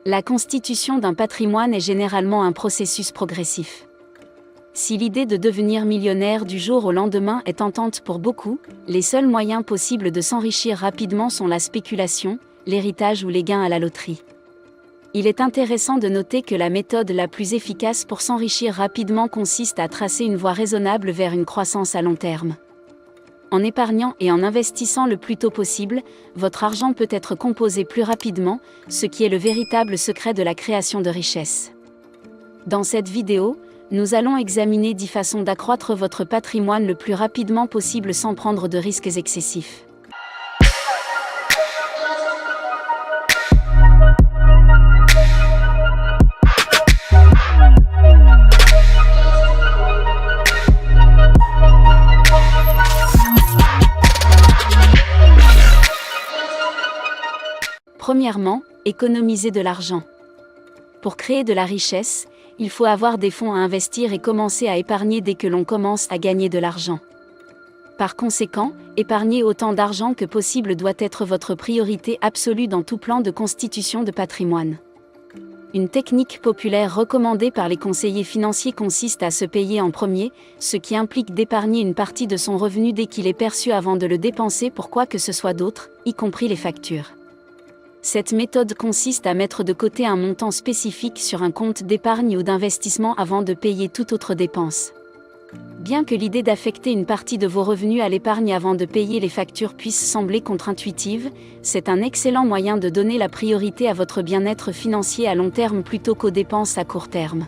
La constitution d'un patrimoine est généralement un processus progressif. Si l'idée de devenir millionnaire du jour au lendemain est tentante pour beaucoup, les seuls moyens possibles de s'enrichir rapidement sont la spéculation, l'héritage ou les gains à la loterie. Il est intéressant de noter que la méthode la plus efficace pour s'enrichir rapidement consiste à tracer une voie raisonnable vers une croissance à long terme. En épargnant et en investissant le plus tôt possible, votre argent peut être composé plus rapidement, ce qui est le véritable secret de la création de richesse. Dans cette vidéo, nous allons examiner 10 façons d'accroître votre patrimoine le plus rapidement possible sans prendre de risques excessifs. Premièrement, économiser de l'argent. Pour créer de la richesse, il faut avoir des fonds à investir et commencer à épargner dès que l'on commence à gagner de l'argent. Par conséquent, épargner autant d'argent que possible doit être votre priorité absolue dans tout plan de constitution de patrimoine. Une technique populaire recommandée par les conseillers financiers consiste à se payer en premier, ce qui implique d'épargner une partie de son revenu dès qu'il est perçu avant de le dépenser pour quoi que ce soit d'autre, y compris les factures. Cette méthode consiste à mettre de côté un montant spécifique sur un compte d'épargne ou d'investissement avant de payer toute autre dépense. Bien que l'idée d'affecter une partie de vos revenus à l'épargne avant de payer les factures puisse sembler contre-intuitive, c'est un excellent moyen de donner la priorité à votre bien-être financier à long terme plutôt qu'aux dépenses à court terme.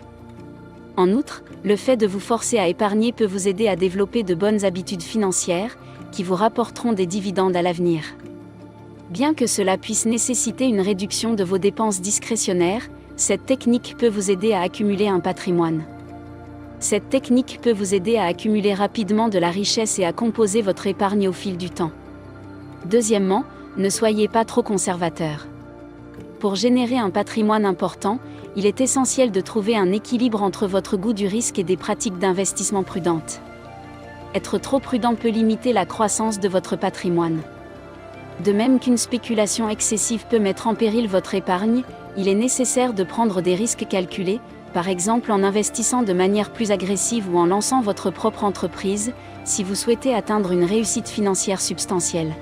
En outre, le fait de vous forcer à épargner peut vous aider à développer de bonnes habitudes financières, qui vous rapporteront des dividendes à l'avenir. Bien que cela puisse nécessiter une réduction de vos dépenses discrétionnaires, cette technique peut vous aider à accumuler un patrimoine. Cette technique peut vous aider à accumuler rapidement de la richesse et à composer votre épargne au fil du temps. Deuxièmement, ne soyez pas trop conservateur. Pour générer un patrimoine important, il est essentiel de trouver un équilibre entre votre goût du risque et des pratiques d'investissement prudentes. Être trop prudent peut limiter la croissance de votre patrimoine. De même qu'une spéculation excessive peut mettre en péril votre épargne, il est nécessaire de prendre des risques calculés, par exemple en investissant de manière plus agressive ou en lançant votre propre entreprise, si vous souhaitez atteindre une réussite financière substantielle.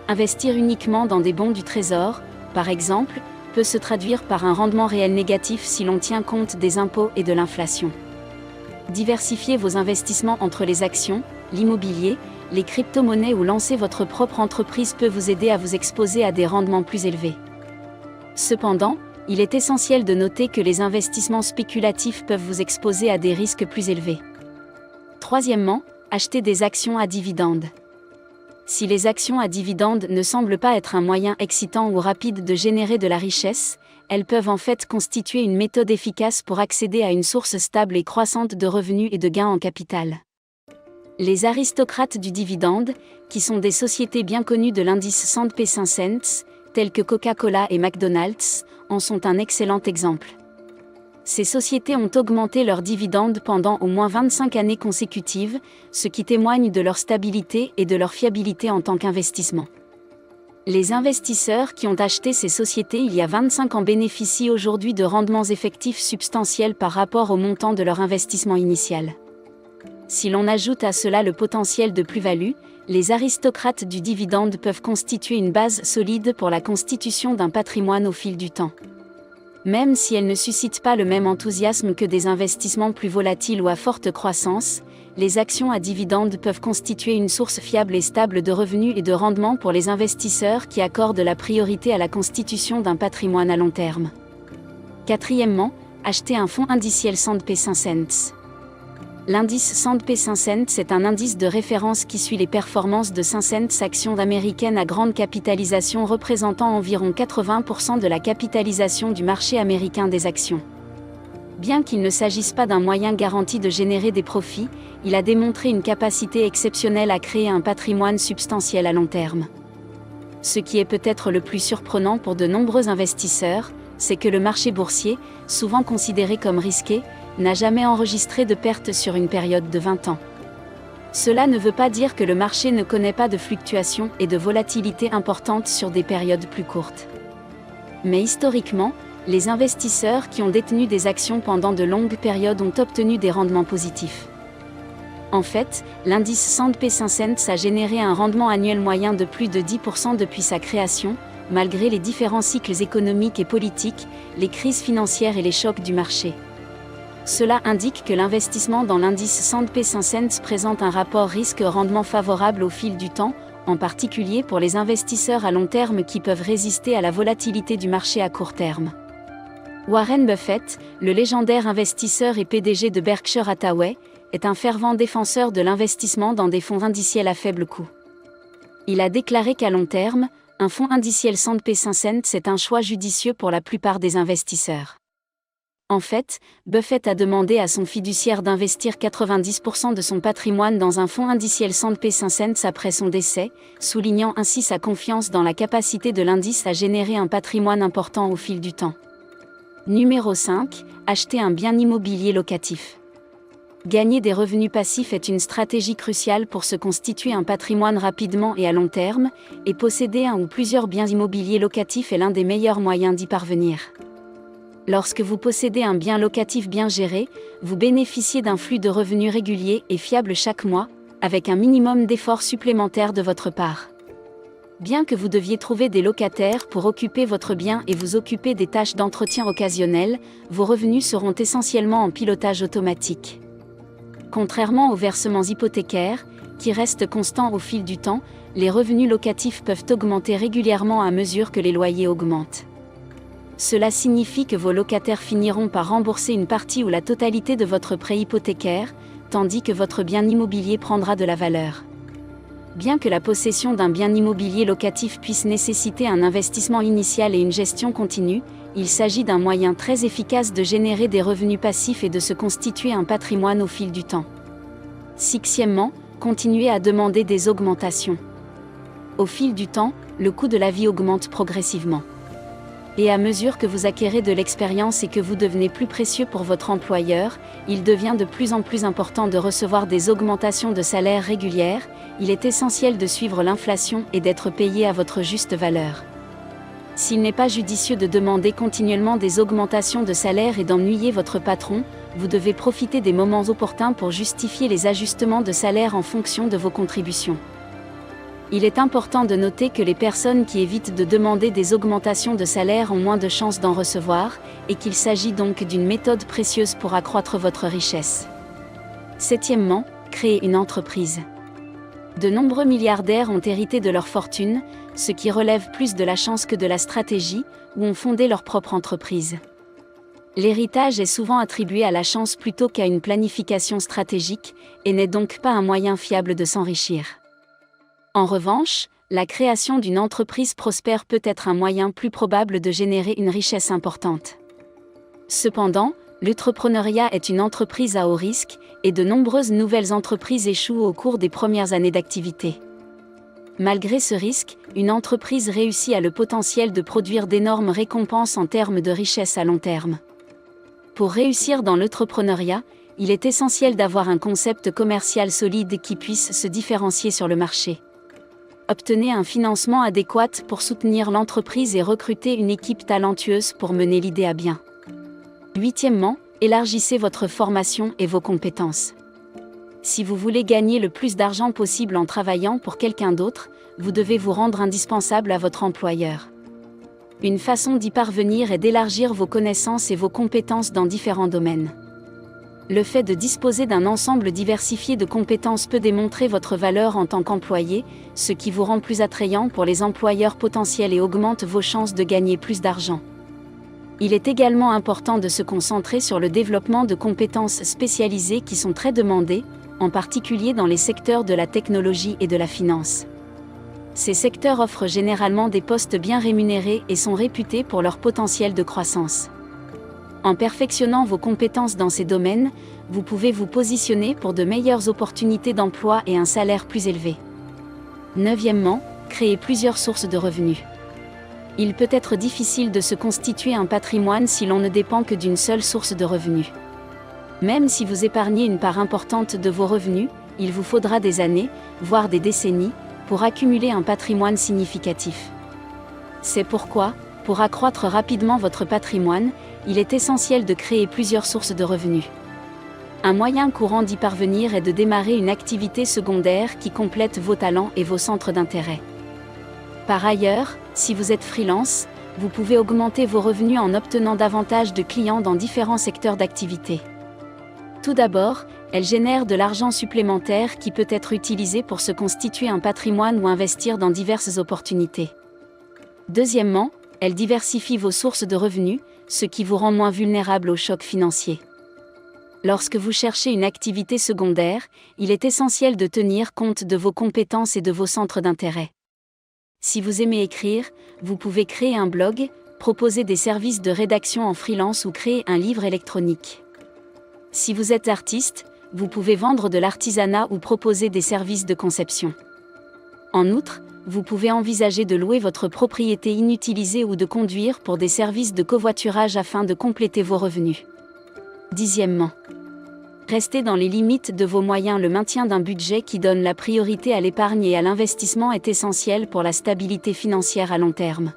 Investir uniquement dans des bons du trésor, par exemple, peut se traduire par un rendement réel négatif si l'on tient compte des impôts et de l'inflation. Diversifiez vos investissements entre les actions, l'immobilier, les crypto-monnaies ou lancer votre propre entreprise peut vous aider à vous exposer à des rendements plus élevés. Cependant, il est essentiel de noter que les investissements spéculatifs peuvent vous exposer à des risques plus élevés. Troisièmement, achetez des actions à dividendes. Si les actions à dividendes ne semblent pas être un moyen excitant ou rapide de générer de la richesse, elles peuvent en fait constituer une méthode efficace pour accéder à une source stable et croissante de revenus et de gains en capital. Les aristocrates du dividende, qui sont des sociétés bien connues de l'indice S&P 500, telles que Coca-Cola et McDonald's, en sont un excellent exemple. Ces sociétés ont augmenté leurs dividendes pendant au moins 25 années consécutives, ce qui témoigne de leur stabilité et de leur fiabilité en tant qu'investissement. Les investisseurs qui ont acheté ces sociétés il y a 25 ans bénéficient aujourd'hui de rendements effectifs substantiels par rapport au montant de leur investissement initial. Si l'on ajoute à cela le potentiel de plus-value, les aristocrates du dividende peuvent constituer une base solide pour la constitution d'un patrimoine au fil du temps. Même si elles ne suscitent pas le même enthousiasme que des investissements plus volatiles ou à forte croissance, les actions à dividende peuvent constituer une source fiable et stable de revenus et de rendement pour les investisseurs qui accordent la priorité à la constitution d'un patrimoine à long terme. Quatrièmement, achetez un fonds indiciel S&P 500. L'indice S&P 500 est un indice de référence qui suit les performances de 500 actions américaines à grande capitalisation représentant environ 80% de la capitalisation du marché américain des actions. Bien qu'il ne s'agisse pas d'un moyen garanti de générer des profits, il a démontré une capacité exceptionnelle à créer un patrimoine substantiel à long terme. Ce qui est peut-être le plus surprenant pour de nombreux investisseurs, c'est que le marché boursier, souvent considéré comme risqué, n'a jamais enregistré de pertes sur une période de 20 ans. Cela ne veut pas dire que le marché ne connaît pas de fluctuations et de volatilité importantes sur des périodes plus courtes. Mais historiquement, les investisseurs qui ont détenu des actions pendant de longues périodes ont obtenu des rendements positifs. En fait, l'indice S&P 500 a généré un rendement annuel moyen de plus de 10% depuis sa création, malgré les différents cycles économiques et politiques, les crises financières et les chocs du marché. Cela indique que l'investissement dans l'indice S&P 500 présente un rapport risque-rendement favorable au fil du temps, en particulier pour les investisseurs à long terme qui peuvent résister à la volatilité du marché à court terme. Warren Buffett, le légendaire investisseur et PDG de Berkshire Hathaway, est un fervent défenseur de l'investissement dans des fonds indiciels à faible coût. Il a déclaré qu'à long terme, un fonds indiciel S&P 500 c'est un choix judicieux pour la plupart des investisseurs. En fait, Buffett a demandé à son fiduciaire d'investir 90% de son patrimoine dans un fonds indiciel S&P 500 après son décès, soulignant ainsi sa confiance dans la capacité de l'indice à générer un patrimoine important au fil du temps. Numéro 5. Acheter un bien immobilier locatif. Gagner des revenus passifs est une stratégie cruciale pour se constituer un patrimoine rapidement et à long terme, et posséder un ou plusieurs biens immobiliers locatifs est l'un des meilleurs moyens d'y parvenir. Lorsque vous possédez un bien locatif bien géré, vous bénéficiez d'un flux de revenus régulier et fiable chaque mois, avec un minimum d'efforts supplémentaires de votre part. Bien que vous deviez trouver des locataires pour occuper votre bien et vous occuper des tâches d'entretien occasionnelles, vos revenus seront essentiellement en pilotage automatique. Contrairement aux versements hypothécaires, qui restent constants au fil du temps, les revenus locatifs peuvent augmenter régulièrement à mesure que les loyers augmentent. Cela signifie que vos locataires finiront par rembourser une partie ou la totalité de votre prêt hypothécaire, tandis que votre bien immobilier prendra de la valeur. Bien que la possession d'un bien immobilier locatif puisse nécessiter un investissement initial et une gestion continue, il s'agit d'un moyen très efficace de générer des revenus passifs et de se constituer un patrimoine au fil du temps. Sixièmement, continuez à demander des augmentations. Au fil du temps, le coût de la vie augmente progressivement. Et à mesure que vous acquérez de l'expérience et que vous devenez plus précieux pour votre employeur, il devient de plus en plus important de recevoir des augmentations de salaire régulières. Il est essentiel de suivre l'inflation et d'être payé à votre juste valeur. S'il n'est pas judicieux de demander continuellement des augmentations de salaire et d'ennuyer votre patron, vous devez profiter des moments opportuns pour justifier les ajustements de salaire en fonction de vos contributions. Il est important de noter que les personnes qui évitent de demander des augmentations de salaire ont moins de chances d'en recevoir, et qu'il s'agit donc d'une méthode précieuse pour accroître votre richesse. Septièmement, créer une entreprise. De nombreux milliardaires ont hérité de leur fortune, ce qui relève plus de la chance que de la stratégie, ou ont fondé leur propre entreprise. L'héritage est souvent attribué à la chance plutôt qu'à une planification stratégique, et n'est donc pas un moyen fiable de s'enrichir. En revanche, la création d'une entreprise prospère peut être un moyen plus probable de générer une richesse importante. Cependant, l'entrepreneuriat est une entreprise à haut risque, et de nombreuses nouvelles entreprises échouent au cours des premières années d'activité. Malgré ce risque, une entreprise réussie a le potentiel de produire d'énormes récompenses en termes de richesse à long terme. Pour réussir dans l'entrepreneuriat, il est essentiel d'avoir un concept commercial solide qui puisse se différencier sur le marché. Obtenez un financement adéquat pour soutenir l'entreprise et recrutez une équipe talentueuse pour mener l'idée à bien. Huitièmement, élargissez votre formation et vos compétences. Si vous voulez gagner le plus d'argent possible en travaillant pour quelqu'un d'autre, vous devez vous rendre indispensable à votre employeur. Une façon d'y parvenir est d'élargir vos connaissances et vos compétences dans différents domaines. Le fait de disposer d'un ensemble diversifié de compétences peut démontrer votre valeur en tant qu'employé, ce qui vous rend plus attrayant pour les employeurs potentiels et augmente vos chances de gagner plus d'argent. Il est également important de se concentrer sur le développement de compétences spécialisées qui sont très demandées, en particulier dans les secteurs de la technologie et de la finance. Ces secteurs offrent généralement des postes bien rémunérés et sont réputés pour leur potentiel de croissance. En perfectionnant vos compétences dans ces domaines, vous pouvez vous positionner pour de meilleures opportunités d'emploi et un salaire plus élevé. Neuvièmement, créer plusieurs sources de revenus. Il peut être difficile de se constituer un patrimoine si l'on ne dépend que d'une seule source de revenus. Même si vous épargnez une part importante de vos revenus, il vous faudra des années, voire des décennies, pour accumuler un patrimoine significatif. C'est pourquoi, Pour accroître rapidement votre patrimoine, il est essentiel de créer plusieurs sources de revenus. Un moyen courant d'y parvenir est de démarrer une activité secondaire qui complète vos talents et vos centres d'intérêt. Par ailleurs, si vous êtes freelance, vous pouvez augmenter vos revenus en obtenant davantage de clients dans différents secteurs d'activité. Tout d'abord, elle génère de l'argent supplémentaire qui peut être utilisé pour se constituer un patrimoine ou investir dans diverses opportunités. Deuxièmement, elle diversifie vos sources de revenus, ce qui vous rend moins vulnérable aux chocs financiers. Lorsque vous cherchez une activité secondaire, il est essentiel de tenir compte de vos compétences et de vos centres d'intérêt. Si vous aimez écrire, vous pouvez créer un blog, proposer des services de rédaction en freelance ou créer un livre électronique. Si vous êtes artiste, vous pouvez vendre de l'artisanat ou proposer des services de conception. En outre, vous pouvez envisager de louer votre propriété inutilisée ou de conduire pour des services de covoiturage afin de compléter vos revenus. Dixièmement, restez dans les limites de vos moyens. Le maintien d'un budget qui donne la priorité à l'épargne et à l'investissement est essentiel pour la stabilité financière à long terme.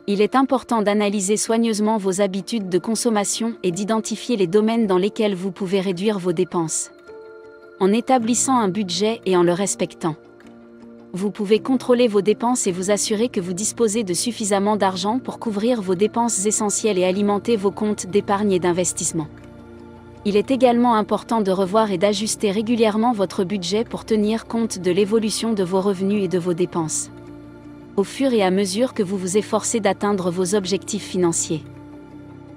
Il est important d'analyser soigneusement vos habitudes de consommation et d'identifier les domaines dans lesquels vous pouvez réduire vos dépenses. En établissant un budget et en le respectant, vous pouvez contrôler vos dépenses et vous assurer que vous disposez de suffisamment d'argent pour couvrir vos dépenses essentielles et alimenter vos comptes d'épargne et d'investissement. Il est également important de revoir et d'ajuster régulièrement votre budget pour tenir compte de l'évolution de vos revenus et de vos dépenses, au fur et à mesure que vous vous efforcez d'atteindre vos objectifs financiers.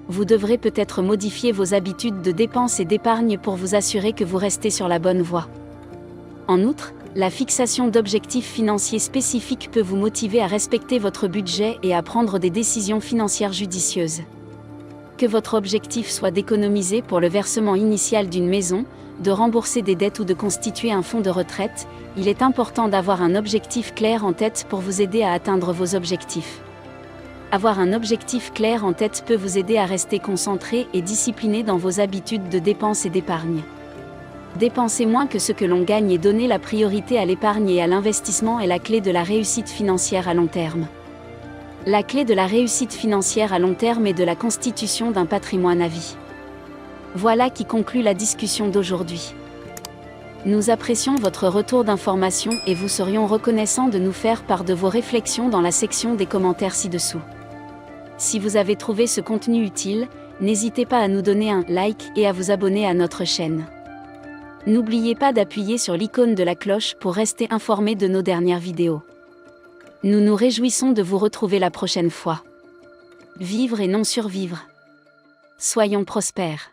Vous devrez peut-être modifier vos habitudes de dépenses et d'épargne pour vous assurer que vous restez sur la bonne voie. En outre, la fixation d'objectifs financiers spécifiques peut vous motiver à respecter votre budget et à prendre des décisions financières judicieuses. Que votre objectif soit d'économiser pour le versement initial d'une maison, de rembourser des dettes ou de constituer un fonds de retraite, il est important d'avoir un objectif clair en tête pour vous aider à atteindre vos objectifs. Avoir un objectif clair en tête peut vous aider à rester concentré et discipliné dans vos habitudes de dépenses et d'épargne. Dépenser moins que ce que l'on gagne et donner la priorité à l'épargne et à l'investissement est la clé de la réussite financière à long terme. La clé de la réussite financière à long terme est de la constitution d'un patrimoine à vie. Voilà qui conclut la discussion d'aujourd'hui. Nous apprécions votre retour d'information et vous serions reconnaissants de nous faire part de vos réflexions dans la section des commentaires ci-dessous. Si vous avez trouvé ce contenu utile, n'hésitez pas à nous donner un like et à vous abonner à notre chaîne. N'oubliez pas d'appuyer sur l'icône de la cloche pour rester informé de nos dernières vidéos. Nous nous réjouissons de vous retrouver la prochaine fois. Vivre et non survivre. Soyons prospères.